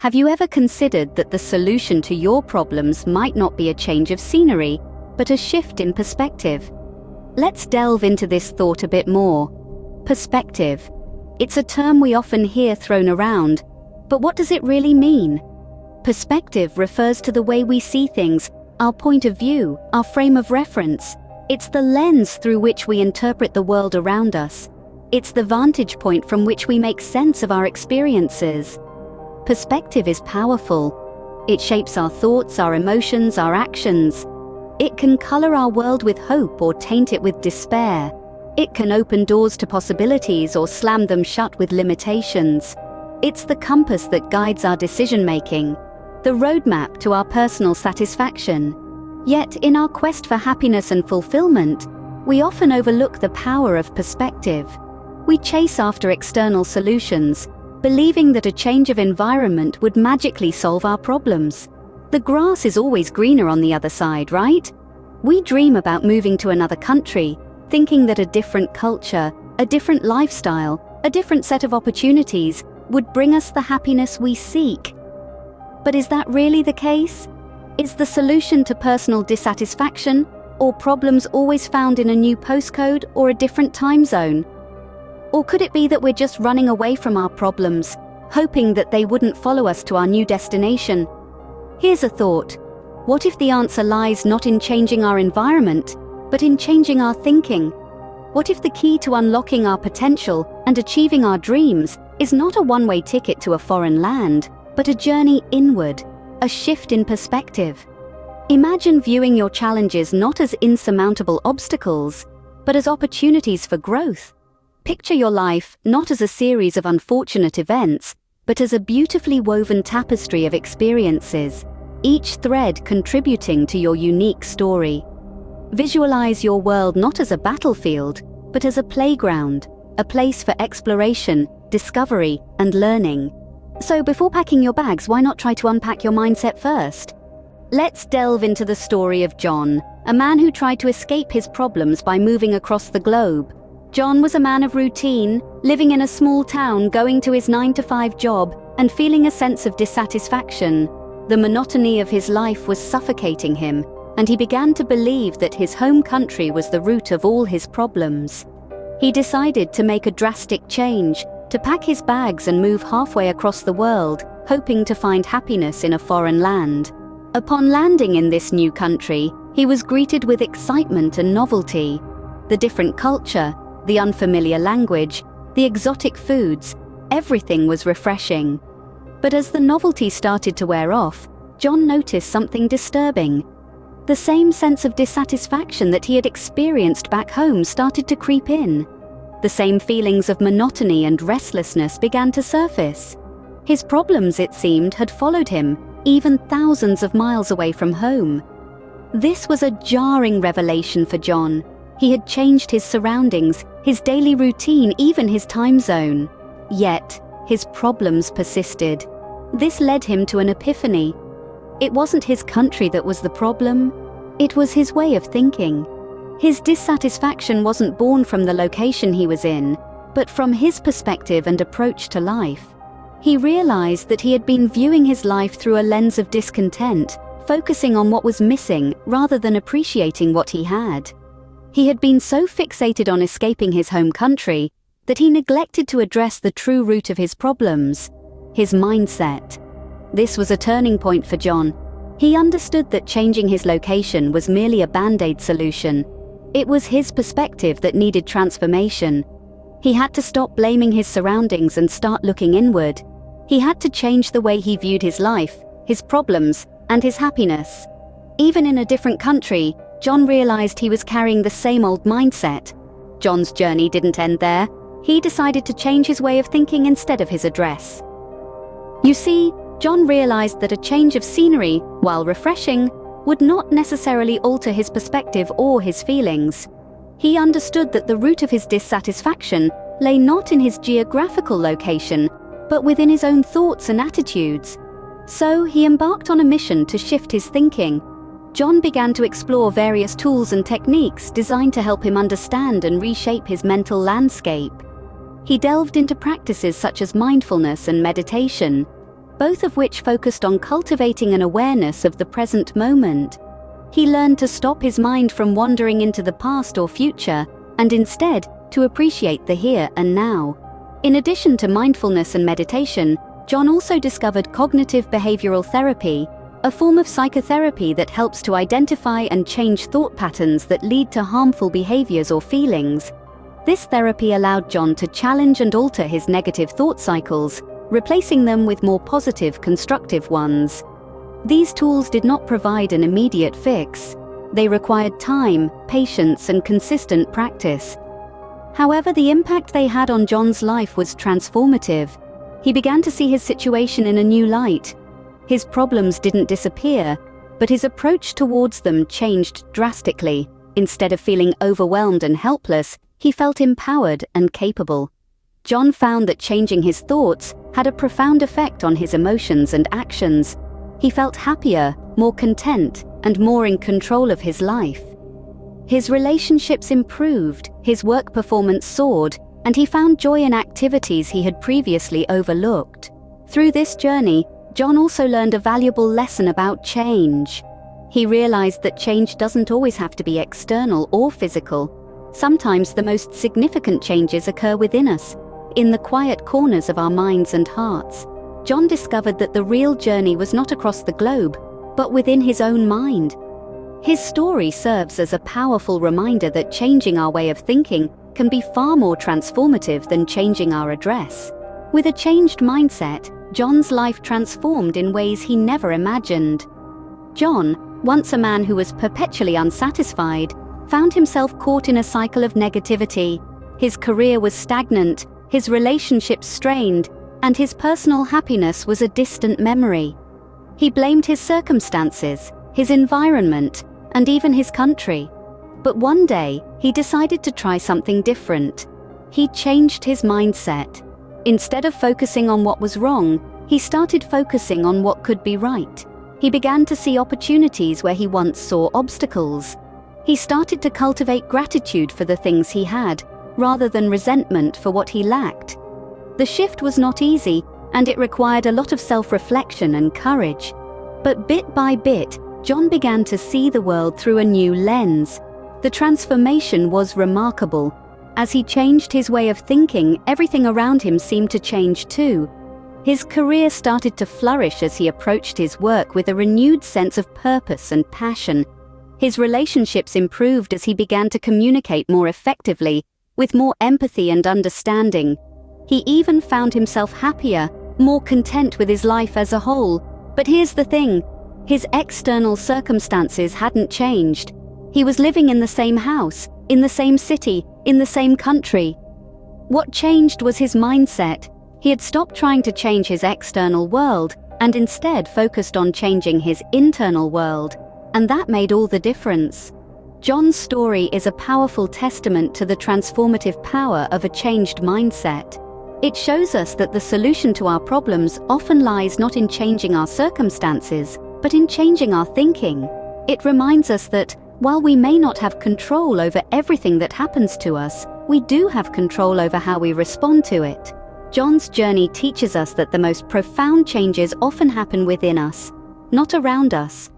Have you ever considered that the solution to your problems might not be a change of scenery, but a shift in perspective? Let's delve into this thought a bit more. Perspective. It's a term we often hear thrown around, but what does it really mean? Perspective refers to the way we see things, our point of view, our frame of reference. It's the lens through which we interpret the world around us. It's the vantage point from which we make sense of our experiences. Perspective is powerful. It shapes our thoughts, our emotions, our actions. It can color our world with hope or taint it with despair. It can open doors to possibilities or slam them shut with limitations. It's the compass that guides our decision-making, the roadmap to our personal satisfaction. Yet, in our quest for happiness and fulfillment, we often overlook the power of perspective. We chase after external solutions, believing that a change of environment would magically solve our problems. The grass is always greener on the other side, right? We dream about moving to another country, thinking that a different culture, a different lifestyle, a different set of opportunities would bring us the happiness we seek. But is that really the case? Is the solution to personal dissatisfaction or problems always found in a new postcode or a different time zone? Or could it be that we're just running away from our problems, hoping that they wouldn't follow us to our new destination? Here's a thought. What if the answer lies not in changing our environment, but in changing our thinking? What if the key to unlocking our potential and achieving our dreams is not a one-way ticket to a foreign land, but a journey inward, a shift in perspective? Imagine viewing your challenges not as insurmountable obstacles, but as opportunities for growth. Picture your life not as a series of unfortunate events, but as a beautifully woven tapestry of experiences, each thread contributing to your unique story. Visualize your world not as a battlefield, but as a playground, a place for exploration, discovery, and learning. So before packing your bags, why not try to unpack your mindset first? Let's delve into the story of John, a man who tried to escape his problems by moving across the globe. John was a man of routine, living in a small town, going to his 9-to-5 job, and feeling a sense of dissatisfaction. The monotony of his life was suffocating him, and he began to believe that his home country was the root of all his problems. He decided to make a drastic change, to pack his bags and move halfway across the world, hoping to find happiness in a foreign land. Upon landing in this new country, he was greeted with excitement and novelty. The different culture, the unfamiliar language, the exotic foods, everything was refreshing. But as the novelty started to wear off, John noticed something disturbing. The same sense of dissatisfaction that he had experienced back home started to creep in. The same feelings of monotony and restlessness began to surface. His problems, it seemed, had followed him, even thousands of miles away from home. This was a jarring revelation for John. He had changed his surroundings, his daily routine, even his time zone. Yet, his problems persisted. This led him to an epiphany. It wasn't his country that was the problem. It was his way of thinking. His dissatisfaction wasn't born from the location he was in, but from his perspective and approach to life. He realized that he had been viewing his life through a lens of discontent, focusing on what was missing rather than appreciating what he had. He had been so fixated on escaping his home country that he neglected to address the true root of his problems, his mindset. This was a turning point for John. He understood that changing his location was merely a band-aid solution. It was his perspective that needed transformation. He had to stop blaming his surroundings and start looking inward. He had to change the way he viewed his life, his problems, and his happiness. Even in a different country, John realized he was carrying the same old mindset. John's journey didn't end there. He decided to change his way of thinking instead of his address. You see, John realized that a change of scenery, while refreshing, would not necessarily alter his perspective or his feelings. He understood that the root of his dissatisfaction lay not in his geographical location, but within his own thoughts and attitudes. So he embarked on a mission to shift his thinking. John began to explore various tools and techniques designed to help him understand and reshape his mental landscape. He delved into practices such as mindfulness and meditation. both of which focused on cultivating an awareness of the present moment. He learned to stop his mind from wandering into the past or future, and instead to appreciate the here and now. In addition to mindfulness and meditation, John also discovered cognitive behavioral therapy, a form of psychotherapy that helps to identify and change thought patterns that lead to harmful behaviors or feelings. This therapy allowed John to challenge and alter his negative thought cycles, replacing them with more positive, constructive ones. These tools did not provide an immediate fix. They required time, patience, and consistent practice. However, the impact they had on John's life was transformative. He began to see his situation in a new light. His problems didn't disappear, but his approach towards them changed drastically. Instead of feeling overwhelmed and helpless, he felt empowered and capable. John found that changing his thoughts had a profound effect on his emotions and actions. He felt happier, more content, and more in control of his life. His relationships improved, his work performance soared, and he found joy in activities he had previously overlooked. Through this journey, John also learned a valuable lesson about change. He realized that change doesn't always have to be external or physical. Sometimes the most significant changes occur within us, in the quiet corners of our minds and hearts. John discovered that the real journey was not across the globe, but within his own mind. His story serves as a powerful reminder that changing our way of thinking can be far more transformative than changing our address. With a changed mindset, John's life transformed in ways he never imagined. John, once a man who was perpetually unsatisfied, found himself caught in a cycle of negativity. His career was stagnant, his relationships strained, and his personal happiness was a distant memory. He blamed his circumstances, his environment, and even his country. But one day, he decided to try something different. He changed his mindset. Instead of focusing on what was wrong, he started focusing on what could be right. He began to see opportunities where he once saw obstacles. He started to cultivate gratitude for the things he had, rather than resentment for what he lacked. The shift was not easy, and it required a lot of self-reflection and courage. But bit by bit, John began to see the world through a new lens. The transformation was remarkable. As he changed his way of thinking, everything around him seemed to change too. His career started to flourish as he approached his work with a renewed sense of purpose and passion. His relationships improved as he began to communicate more effectively, with more empathy and understanding. He even found himself happier, more content with his life as a whole. But here's the thing, his external circumstances hadn't changed. He was living in the same house, in the same city, in the same country. What changed was his mindset. He had stopped trying to change his external world and instead focused on changing his internal world. And that made all the difference. John's story is a powerful testament to the transformative power of a changed mindset. It shows us that the solution to our problems often lies not in changing our circumstances, but in changing our thinking. It reminds us that while we may not have control over everything that happens to us, we do have control over how we respond to it. John's journey teaches us that the most profound changes often happen within us, not around us.